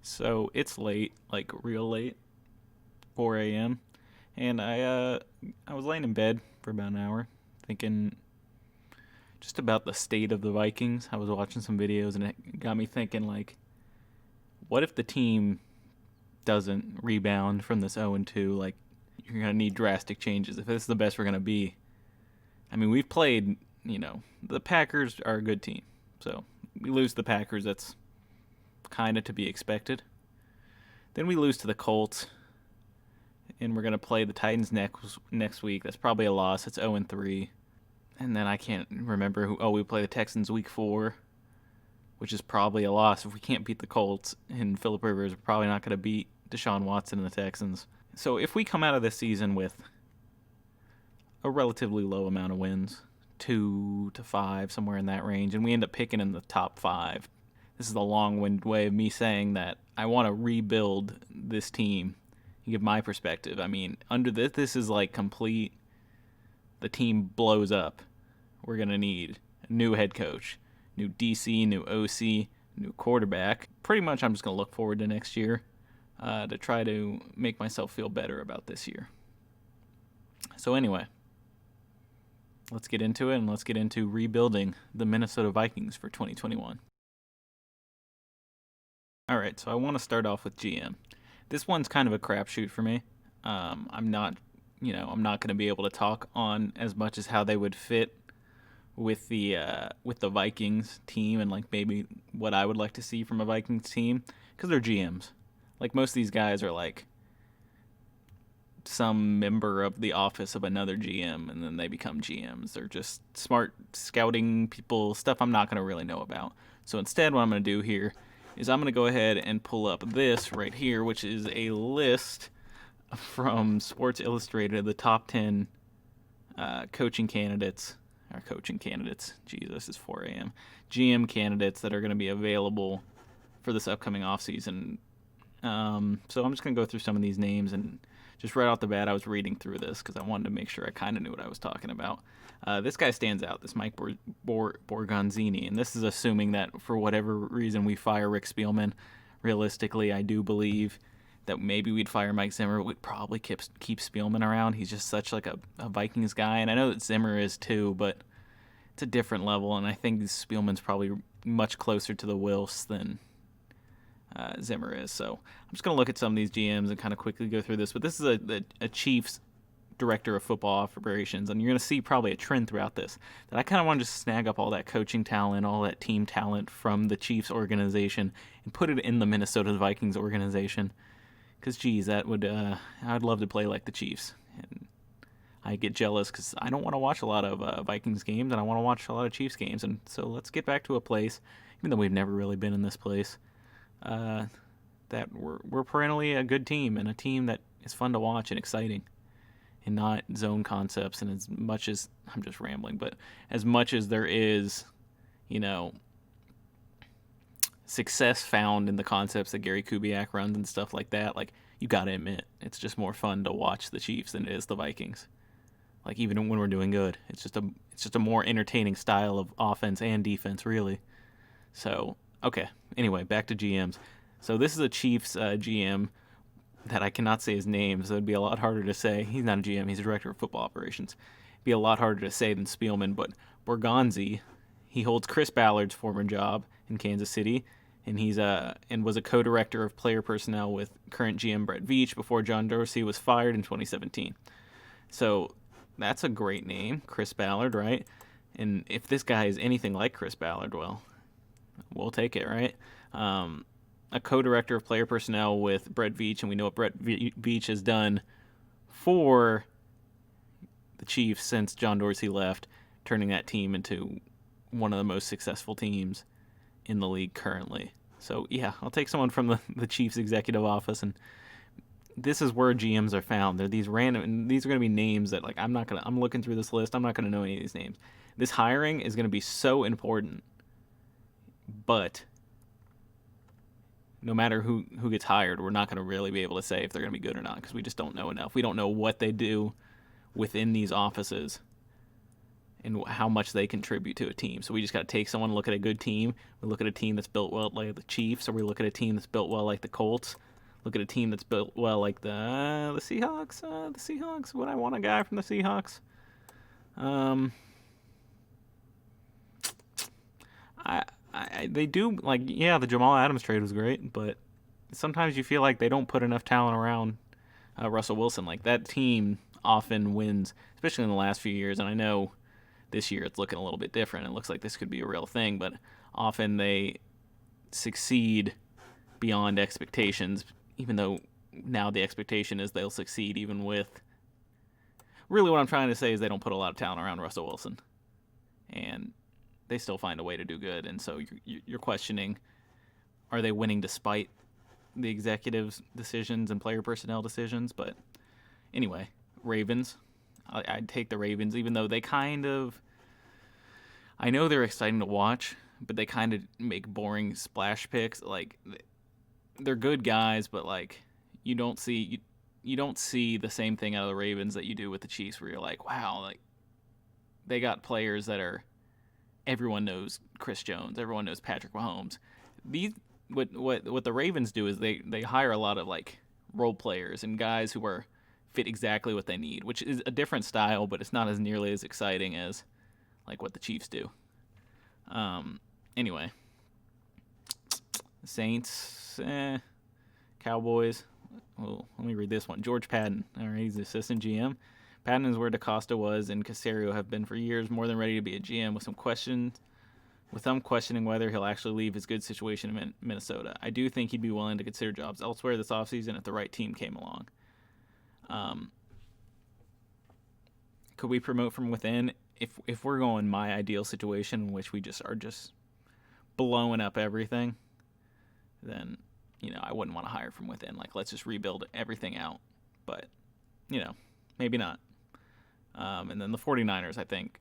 So it's late, like real late, 4 a.m. And I was laying in bed for about an hour, thinking just about the state of the Vikings. I was watching some videos, and it got me thinking, like, what if the team doesn't rebound from this 0-2? Like, you're gonna need drastic changes if this is the best we're gonna be. I mean, we've played. The Packers are a good team, so we lose to the Packers. That's kind of to be expected. Then we lose to the Colts, and we're gonna play the Titans next week. That's probably a loss. It's 0-3. And then I can't remember who. Oh, we play the Texans week 4, which is probably a loss. If we can't beat the Colts and Philip Rivers, we're probably not going to beat Deshaun Watson and the Texans. So if we come out of this season with a relatively low amount of wins, 2 to 5, somewhere in that range, and we end up picking in the top 5, this is the long-winded way of me saying that I want to rebuild this team. You give my perspective. I mean, under this is like complete. The team blows up. We're going to need a new head coach, new DC, new OC, new quarterback. Pretty much I'm just going to look forward to next year to try to make myself feel better about this year. So anyway, let's get into it, and let's get into rebuilding the Minnesota Vikings for 2021. All right, so I want to start off with GM. This one's kind of a crapshoot for me. I'm not going to be able to talk on as much as how they would fit with the Vikings team, and like maybe what I would like to see from a Vikings team, because they're GMs. Like, most of these guys are like some member of the office of another GM, and then they become GMs. They're just smart scouting people, stuff I'm not going to really know about. So instead, what I'm going to do here is I'm going to go ahead and pull up this right here, which is a list from Sports Illustrated, the top 10 coaching candidates. Jesus, it's 4 a.m. GM candidates that are going to be available for this upcoming offseason. So I'm just going to go through some of these names, and just right off the bat, I was reading through this because I wanted to make sure I kind of knew what I was talking about. This guy stands out, this Mike Borgonzini, and this is assuming that for whatever reason we fire Rick Spielman. Realistically, I do believe that maybe we'd fire Mike Zimmer. We'd probably keep Spielman around. He's just such like a Vikings guy, and I know that Zimmer is too, but it's a different level, and I think Spielman's probably much closer to the Wilfs than Zimmer is. So I'm just going to look at some of these GMs and kind of quickly go through this. But this is a Chiefs director of football operations, and you're going to see probably a trend throughout this that I kind of want to just snag up all that coaching talent, all that team talent from the Chiefs organization and put it in the Minnesota Vikings organization. Because, geez, that would I'd love to play like the Chiefs. And I get jealous because I don't want to watch a lot of Vikings games, and I want to watch a lot of Chiefs games. And so let's get back to a place, even though we've never really been in this place, that we're perennially a good team, and a team that is fun to watch and exciting, and not zone concepts. And as much as I'm just rambling, but as much as there is, success found in the concepts that Gary Kubiak runs and stuff like that, like, you got to admit, it's just more fun to watch the Chiefs than it is the Vikings. Like, even when we're doing good, it's just a more entertaining style of offense and defense, really. So, okay. Anyway, back to GMs. So this is a Chiefs GM that I cannot say his name, so it'd be a lot harder to say. He's not a GM, he's a director of football operations. It'd be a lot harder to say than Spielman, but Borgonzi, he holds Chris Ballard's former job in Kansas City, and he's and was a co-director of player personnel with current GM Brett Veach before John Dorsey was fired in 2017. So that's a great name, Chris Ballard, right? And if this guy is anything like Chris Ballard, well, we'll take it, right? A co-director of player personnel with Brett Veach, and we know what Brett Veach has done for the Chiefs since John Dorsey left, turning that team into one of the most successful teams in the league currently. So yeah, I'll take someone from the Chiefs executive office, and this is where GMs are found. They're these random, and these are going to be names that, like, I'm looking through this list, I'm not going to know any of these names. This hiring is going to be so important, but no matter who gets hired, we're not going to really be able to say if they're going to be good or not, because we just don't know enough. We don't know what they do within these offices and how much they contribute to a team. So we just got to take someone, look at a good team. We look at a team that's built well like the Chiefs, or we look at a team that's built well like the Colts. Look at a team that's built well like the Seahawks. The Seahawks. Would I want a guy from the Seahawks? They do like, yeah, the Jamal Adams trade was great, but sometimes you feel like they don't put enough talent around Russell Wilson. Like that team often wins, especially in the last few years. And I know this year it's looking a little bit different. It looks like this could be a real thing, but often they succeed beyond expectations, even though now the expectation is they'll succeed even with. Really, what I'm trying to say is they don't put a lot of talent around Russell Wilson, and they still find a way to do good. And so you're questioning, are they winning despite the executives' decisions and player personnel decisions? But anyway, Ravens. I'd take the Ravens, even though they kind of, I know they're exciting to watch, but they kind of make boring splash picks. Like, they're good guys, but like you don't see the same thing out of the Ravens that you do with the Chiefs, where you're like, wow, like they got players that are, everyone knows Chris Jones, everyone knows Patrick Mahomes. What the Ravens do is they hire a lot of like role players and guys who are fit exactly what they need, which is a different style, but it's not as nearly as exciting as like what the Chiefs do. Anyway, Saints, Cowboys. Well, let me read this one. George Patton. All right, he's the assistant GM. Patton is where DaCosta was and Caserio have been for years, more than ready to be a GM with some questioning whether he'll actually leave his good situation in Minnesota. I do think he'd be willing to consider jobs elsewhere this offseason if the right team came along. Could we promote from within? If we're going my ideal situation in which we just are just blowing up everything, then I wouldn't want to hire from within. Like, let's just rebuild everything out. But maybe not. And then the 49ers, I think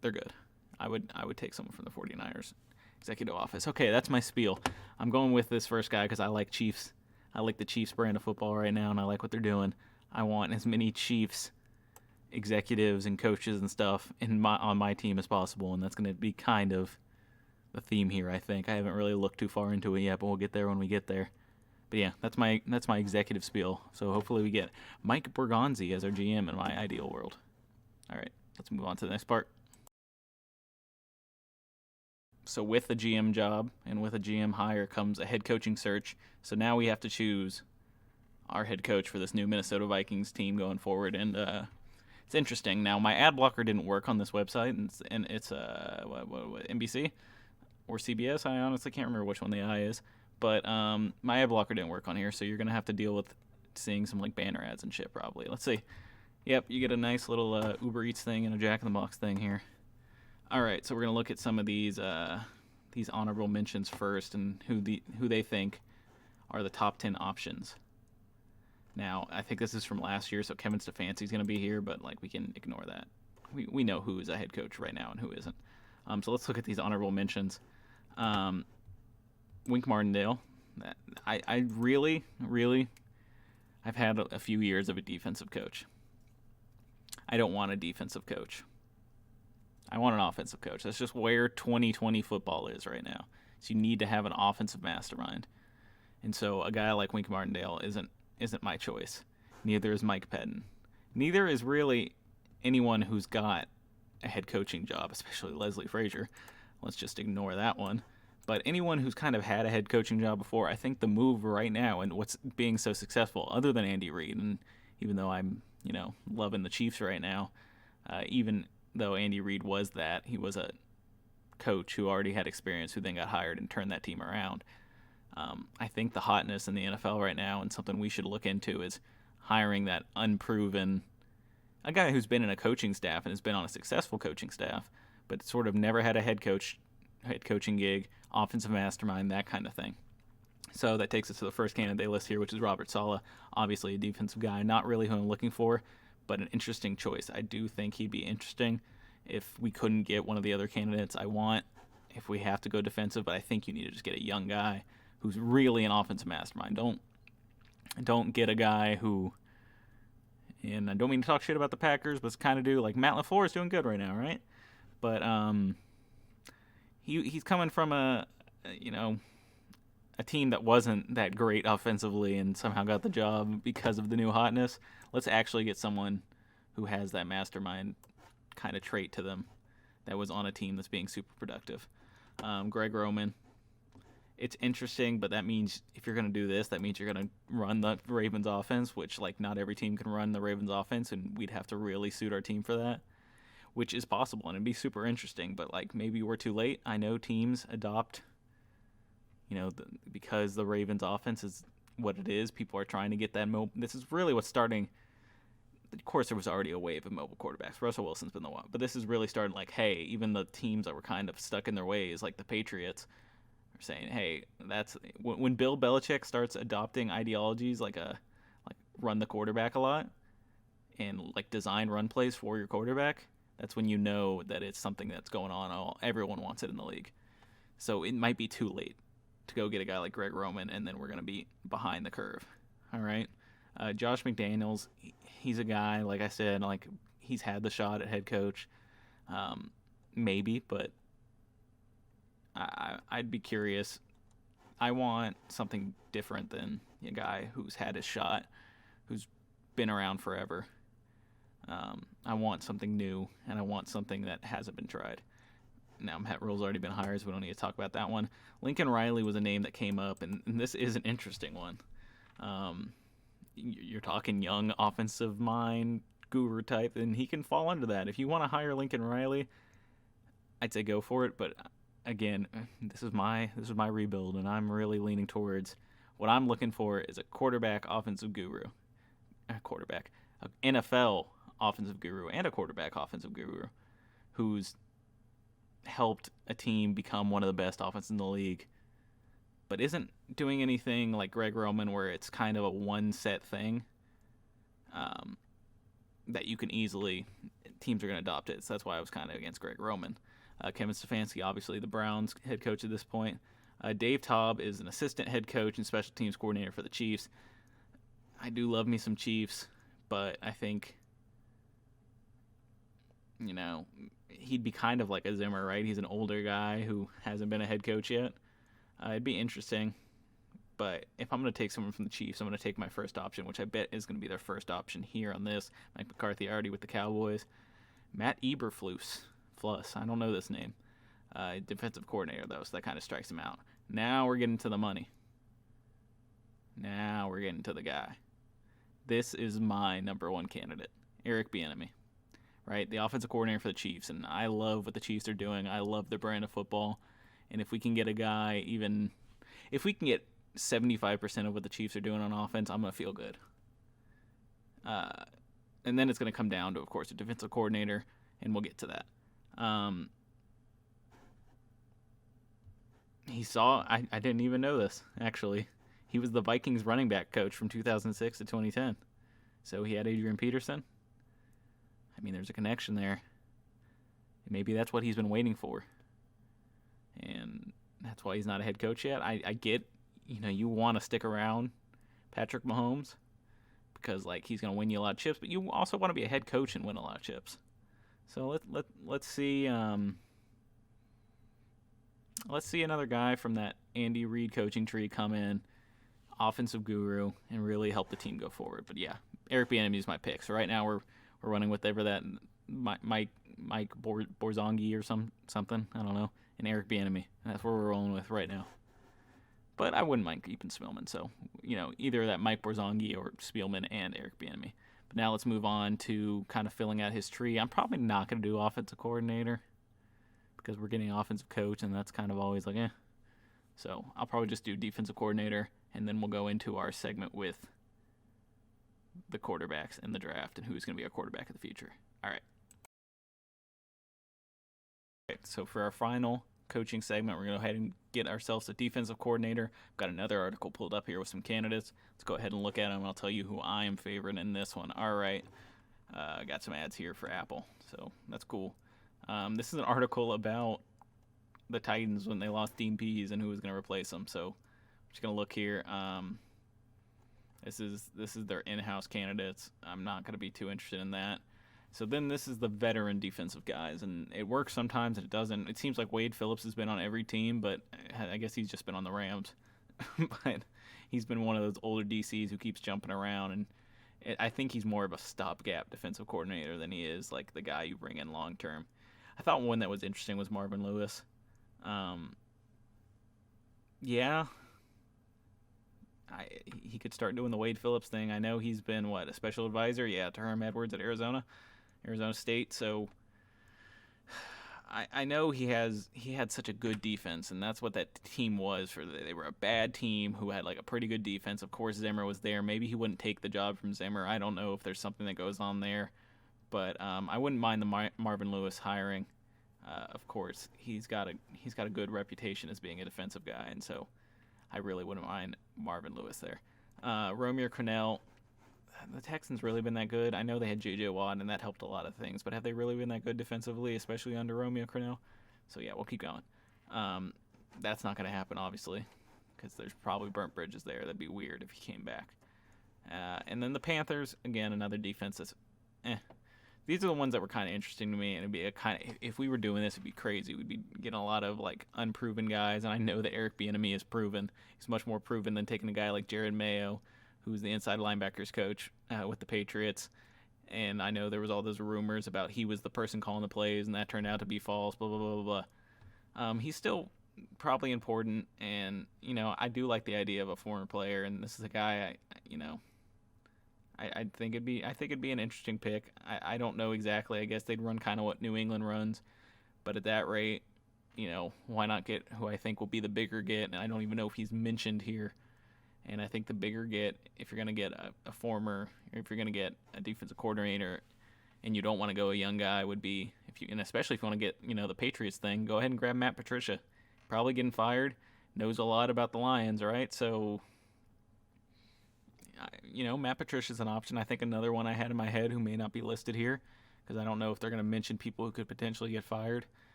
they're good. I would take someone from the 49ers executive office. Okay, that's my spiel. I'm going with this first guy because I like Chiefs. I like the Chiefs brand of football right now, and I like what they're doing. I want as many Chiefs executives and coaches and stuff on my team as possible, and that's going to be kind of the theme here, I think. I haven't really looked too far into it yet, but we'll get there when we get there. But yeah, that's my executive spiel. So hopefully we get Mike Bergonzi as our GM in my ideal world. All right, let's move on to the next part. So with the GM job and with a GM hire comes a head coaching search. So now we have to choose our head coach for this new Minnesota Vikings team going forward. And it's interesting. Now, my ad blocker didn't work on this website, and it's NBC or CBS. I honestly can't remember which one the I is. But my ad blocker didn't work on here, so you're going to have to deal with seeing some like banner ads and shit probably. Let's see. Yep, you get a nice little Uber Eats thing and a Jack in the Box thing here. All right, so we're going to look at some of these honorable mentions first and who they think are the top 10 options. Now, I think this is from last year, so Kevin Stefanski's going to be here, but like we can ignore that. We know who is a head coach right now and who isn't. So let's look at these honorable mentions. Wink Martindale. I really, I've had a few years of a defensive coach. I don't want a defensive coach. I want an offensive coach. That's just where 2020 football is right now. So you need to have an offensive mastermind. And so a guy like Wink Martindale isn't my choice. Neither is Mike Pettin. Neither is really anyone who's got a head coaching job, especially Leslie Frazier. Let's just ignore that one. But anyone who's kind of had a head coaching job before, I think the move right now and what's being so successful, other than Andy Reid, and even though I'm, loving the Chiefs right now, even though Andy Reid was that, he was a coach who already had experience, who then got hired and turned that team around. I think the hotness in the NFL right now, and something we should look into, is hiring that unproven, a guy who's been in a coaching staff and has been on a successful coaching staff, but sort of never had a head coaching gig, offensive mastermind, that kind of thing. So that takes us to the first candidate list here, which is Robert Saleh. Obviously a defensive guy, not really who I'm looking for, but an interesting choice. I do think he'd be interesting if we couldn't get one of the other candidates I want, if we have to go defensive, but I think you need to just get a young guy who's really an offensive mastermind. Don't get a guy who And I don't mean to talk shit about the Packers, but kind of do. Like Matt LaFleur is doing good right now, right? But he's coming from you know a team that wasn't that great offensively and somehow got the job because of the new hotness. Let's actually get someone who has that mastermind kind of trait to them that was on a team that's being super productive. Greg Roman. It's interesting, but that means if you're going to do this, that means you're going to run the Ravens offense, which like not every team can run the Ravens offense, and we'd have to really suit our team for that, which is possible, and it'd be super interesting. But like maybe we're too late. I know teams adopt, because the Ravens offense is what it is. People are trying to get that mobile. This is really what's starting. Of course, there was already a wave of mobile quarterbacks. Russell Wilson's been the one, but this is really starting. Like, hey, even the teams that were kind of stuck in their ways, like the Patriots, are saying, hey, that's when Bill Belichick starts adopting ideologies like run the quarterback a lot and like design run plays for your quarterback. That's when you know that it's something that's going on. Everyone wants it in the league, so it might be too late to go get a guy like Greg Roman, and then we're going to be behind the curve. All right. Josh McDaniels, he's a guy, like I said, like he's had the shot at head coach, maybe, but I'd be curious. I want something different than a guy who's had his shot, who's been around forever. I want something new, and I want something that hasn't been tried. Now, Matt Rule's already been hired, so we don't need to talk about that one. Lincoln Riley was a name that came up, and this is an interesting one. You're talking young offensive mind guru type, and he can fall under that. If you want to hire Lincoln Riley, I'd say go for it. But again, this is my rebuild, and I'm really leaning towards what I'm looking for is a quarterback offensive guru, an NFL offensive guru, and a quarterback offensive guru who's helped a team become one of the best offenses in the league, but isn't doing anything like Greg Roman where it's kind of a one set thing that you can easily, teams are going to adopt it. So that's why I was kind of against Greg Roman. Kevin Stefanski, obviously the Browns head coach at this point. Dave Taub is an assistant head coach and special teams coordinator for the Chiefs. I do love me some Chiefs, but I think, he'd be kind of like a Zimmer, right? He's an older guy who hasn't been a head coach yet. It'd be interesting, but if I'm going to take someone from the Chiefs, I'm going to take my first option, which I bet is going to be their first option here on this. Mike McCarthy already with the Cowboys. Matt Eberflus, I don't know this name. Defensive coordinator, though, so that kind of strikes him out. Now we're getting to the money. Now we're getting to the guy. This is my number one candidate, Eric Bieniemy. Right, the offensive coordinator for the Chiefs, and I love what the Chiefs are doing. I love their brand of football, and if we can get a guy, even if we can get 75% of what the Chiefs are doing on offense, I'm gonna feel good. And then it's gonna come down to, of course, a defensive coordinator, and we'll get to that. I didn't even know this actually. He was the Vikings running back coach from 2006 to 2010, so he had Adrian Peterson. I mean, there's a connection there. Maybe that's what he's been waiting for. And that's why he's not a head coach yet. I get, you want to stick around Patrick Mahomes because, like, he's going to win you a lot of chips, but you also want to be a head coach and win a lot of chips. So let's see. Let's see another guy from that Andy Reid coaching tree come in, offensive guru, and really help the team go forward. But yeah, Eric Bieniemy is my pick. So right now we're running with whatever that Mike Borzongi or something, I don't know, and Eric Bieniemy. That's what we're rolling with right now. But I wouldn't mind keeping Spielman. So, either that Mike Borzongi or Spielman and Eric Bieniemy. But now let's move on to kind of filling out his tree. I'm probably not going to do offensive coordinator because we're getting offensive coach, and that's kind of always like, eh. So I'll probably just do defensive coordinator, and then we'll go into our segment with the quarterbacks in the draft and who's going to be our quarterback of the future. All right. So for our final coaching segment, we're going to go ahead and get ourselves a defensive coordinator. I've got another article pulled up here with some candidates. Let's go ahead and look at them, and I'll tell you who I am favoring in this one. All right. I got some ads here for Apple, so that's cool. This is an article about the Titans when they lost Dean Pease and who was going to replace him. So I'm just going to look here. This is their in-house candidates. I'm not going to be too interested in that. So then this is the veteran defensive guys, and it works sometimes and it doesn't. It seems like Wade Phillips has been on every team, but I guess he's just been on the Rams. But he's been one of those older DCs who keeps jumping around, and I think he's more of a stopgap defensive coordinator than he is like the guy you bring in long term. I thought one that was interesting was Marvin Lewis. Um, yeah, he could start doing the Wade Phillips thing. I know he's been a special advisor, to Herm Edwards at Arizona State. So I know he had such a good defense, and that's what that team was. They were a bad team who had like a pretty good defense. Of course, Zimmer was there. Maybe he wouldn't take the job from Zimmer. I don't know if there's something that goes on there, but I wouldn't mind the Marvin Lewis hiring. Of course, he's got a good reputation as being a defensive guy, and so I really wouldn't mind Marvin Lewis there. Romeo Crennel, the Texans really been that good? I know they had J.J. Watt, and that helped a lot of things, but have they really been that good defensively, especially under Romeo Crennel? So, yeah, we'll keep going. That's not going to happen, obviously, because there's probably burnt bridges there. That'd be weird if he came back. And then the Panthers, again, another defense that's These are the ones that were kind of interesting to me, and it'd be if we were doing this, it'd be crazy. We'd be getting a lot of like unproven guys, and I know that Eric Bieniemy is proven. He's much more proven than taking a guy like Jared Mayo, who's the inside linebackers coach with the Patriots. And I know there was all those rumors about he was the person calling the plays, and that turned out to be false. Blah blah blah blah blah. He's still probably important, and I do like the idea of a former player, and this is a guy I think it'd be an interesting pick. I don't know exactly. I guess they'd run kind of what New England runs, but at that rate, why not get who I think will be the bigger get? And I don't even know if he's mentioned here. And I think the bigger get, if you're going to get if you're going to get a defensive coordinator, and you don't want to go a young guy, would be and especially if you want to get the Patriots thing, go ahead and grab Matt Patricia. Probably getting fired, knows a lot about the Lions, right? So. Matt Patricia's an option. I think another one I had in my head who may not be listed here because I don't know if they're going to mention people who could potentially get fired.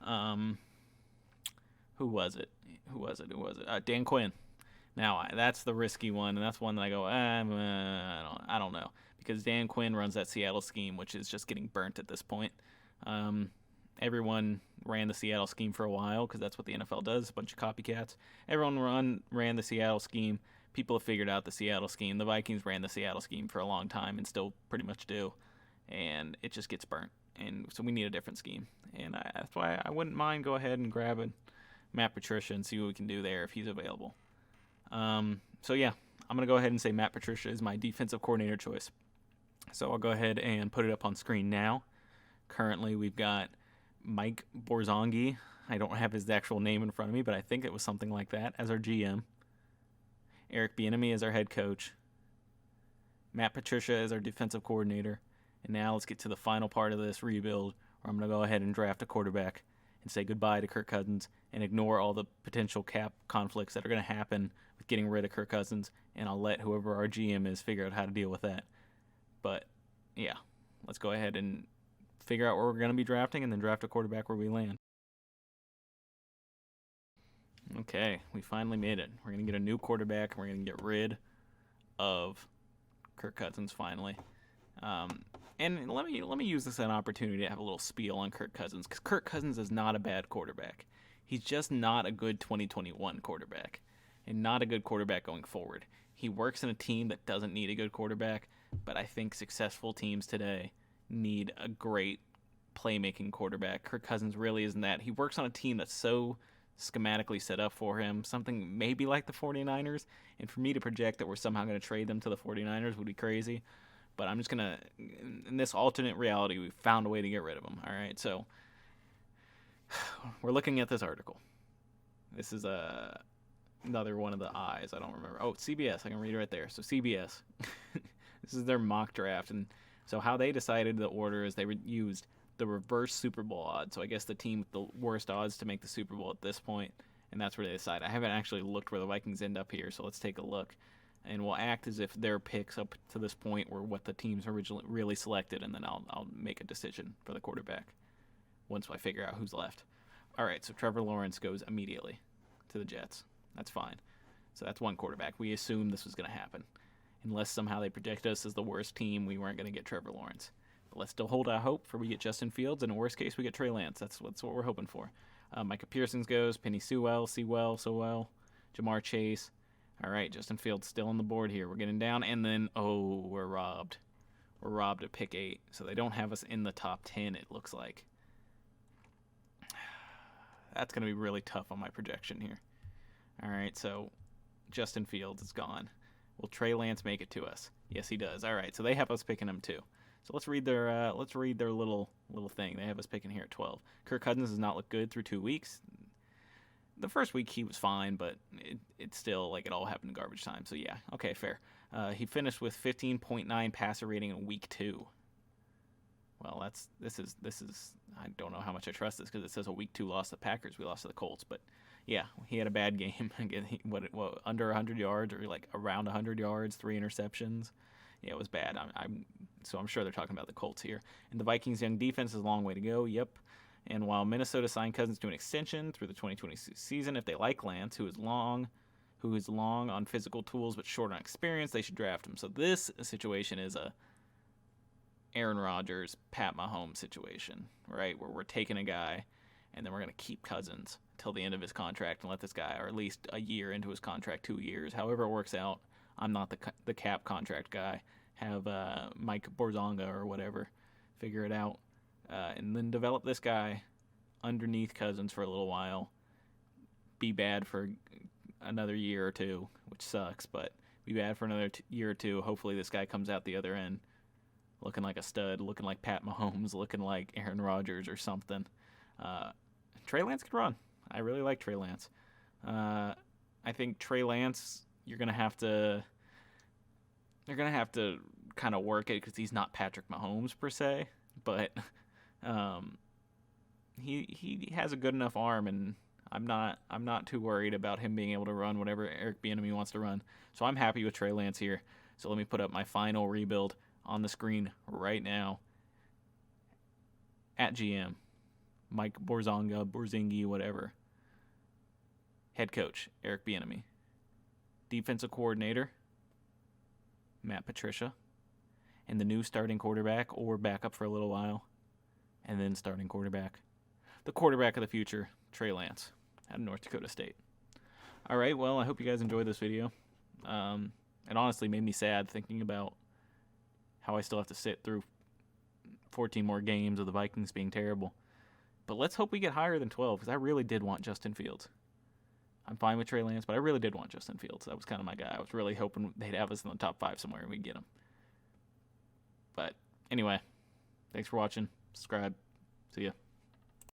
Who was it? Dan Quinn. Now, that's the risky one, and that's one that I go, I don't know. Because Dan Quinn runs that Seattle scheme, which is just getting burnt at this point. Everyone ran the Seattle scheme for a while because that's what the NFL does, a bunch of copycats. Everyone ran the Seattle scheme. People have figured out the Seattle scheme. The Vikings ran the Seattle scheme for a long time and still pretty much do, and it just gets burnt. And so we need a different scheme, and that's why I wouldn't mind go ahead and grabbing Matt Patricia and see what we can do there if he's available. So yeah, I'm gonna go ahead and say Matt Patricia is my defensive coordinator choice. So I'll go ahead and put it up on screen now. Currently, we've got Mike Borzongi. I don't have his actual name in front of me, but I think it was something like that as our GM. Eric Bieniemy as our head coach. Matt Patricia as our defensive coordinator. And now let's get to the final part of this rebuild, where I'm going to go ahead and draft a quarterback and say goodbye to Kirk Cousins and ignore all the potential cap conflicts that are going to happen with getting rid of Kirk Cousins, and I'll let whoever our GM is figure out how to deal with that. But, yeah, let's go ahead and figure out where we're going to be drafting and then draft a quarterback where we land. Okay, we finally made it. We're going to get a new quarterback, and we're going to get rid of Kirk Cousins finally. And let me use this as an opportunity to have a little spiel on Kirk Cousins, because Kirk Cousins is not a bad quarterback. He's just not a good 2021 quarterback, and not a good quarterback going forward. He works in a team that doesn't need a good quarterback, but I think successful teams today need a great playmaking quarterback. Kirk Cousins really isn't that. He works on a team that's so schematically set up for him, something maybe like the 49ers, and for me to project that we're somehow going to trade them to the 49ers would be crazy, but I'm just going to, in this alternate reality, we found a way to get rid of him. All right, so we're looking at this article. This is another one of the eyes. I don't remember. Oh, CBS. I can read it right there. So CBS. This is their mock draft, and so how they decided the order is they used the reverse Super Bowl odds. So I guess the team with the worst odds to make the Super Bowl at this point, and that's where they decide. I haven't actually looked where the Vikings end up here, so let's take a look. And we'll act as if their picks up to this point were what the teams originally really selected, and then I'll make a decision for the quarterback once I figure out who's left. All right, so Trevor Lawrence goes immediately to the Jets. That's fine. So that's one quarterback. We assumed this was going to happen. unless somehow they project us as the worst team, we weren't going to get Trevor Lawrence. But let's still hold out hope for we get Justin Fields, and in worst case, we get Trey Lance. That's what we're hoping for. Micah Parsons goes, Penny Sewell, Jamar Chase. All right, Justin Fields still on the board here. We're getting down, and then, we're robbed. We're robbed at pick 8, so they don't have us in the top 10, it looks like. That's going to be really tough on my projection here. All right, so Justin Fields is gone. Will Trey Lance make it to us? Yes, he does. All right, so they have us picking him too. So let's read their little thing. They have us picking here at 12. Kirk Cousins does not look good through 2 weeks. The first week he was fine, but it's still like it all happened in garbage time. So yeah, okay, fair. He finished with 15.9 passer rating in week 2. Well, this is I don't know how much I trust this because it says a week 2 loss to the Packers. We lost to the Colts, but yeah, he had a bad game. What under 100 yards or like around 100 yards, 3 interceptions. Yeah, it was bad. So I'm sure they're talking about the Colts here. And the Vikings' young defense is a long way to go. Yep. And while Minnesota signed Cousins to an extension through the 2020 season, if they like Lance, who is long on physical tools but short on experience, they should draft him. So this situation is a Aaron Rodgers, Pat Mahomes situation, right? Where we're taking a guy and then we're going to keep Cousins till the end of his contract and let this guy, or at least a year into his contract, 2 years, however it works out. I'm not the cap contract guy. Have Mike Borzonga or whatever figure it out. And then develop this guy underneath Cousins for a little while. Be bad for another year or two, which sucks, but be bad for another year or two. Hopefully this guy comes out the other end looking like a stud, looking like Pat Mahomes, looking like Aaron Rodgers or something. Trey Lance could run. I really like Trey Lance. I think Trey Lance, you're gonna have to kind of work it because he's not Patrick Mahomes per se, but he has a good enough arm, and I'm not too worried about him being able to run whatever Eric Bieniemy wants to run. So I'm happy with Trey Lance here. So let me put up my final rebuild on the screen right now. At GM, Mike Borzingi, whatever. Head coach, Eric Bieniemy. Defensive coordinator, Matt Patricia. And the new starting quarterback, or backup for a little while, and then starting quarterback. The quarterback of the future, Trey Lance, out of North Dakota State. All right, well, I hope you guys enjoyed this video. It honestly made me sad thinking about how I still have to sit through 14 more games of the Vikings being terrible. But let's hope we get higher than 12, because I really did want Justin Fields. I'm fine with Trey Lance, but I really did want Justin Fields. That was kind of my guy. I was really hoping they'd have us in the top 5 somewhere and we'd get him. But anyway, thanks for watching. Subscribe. See ya.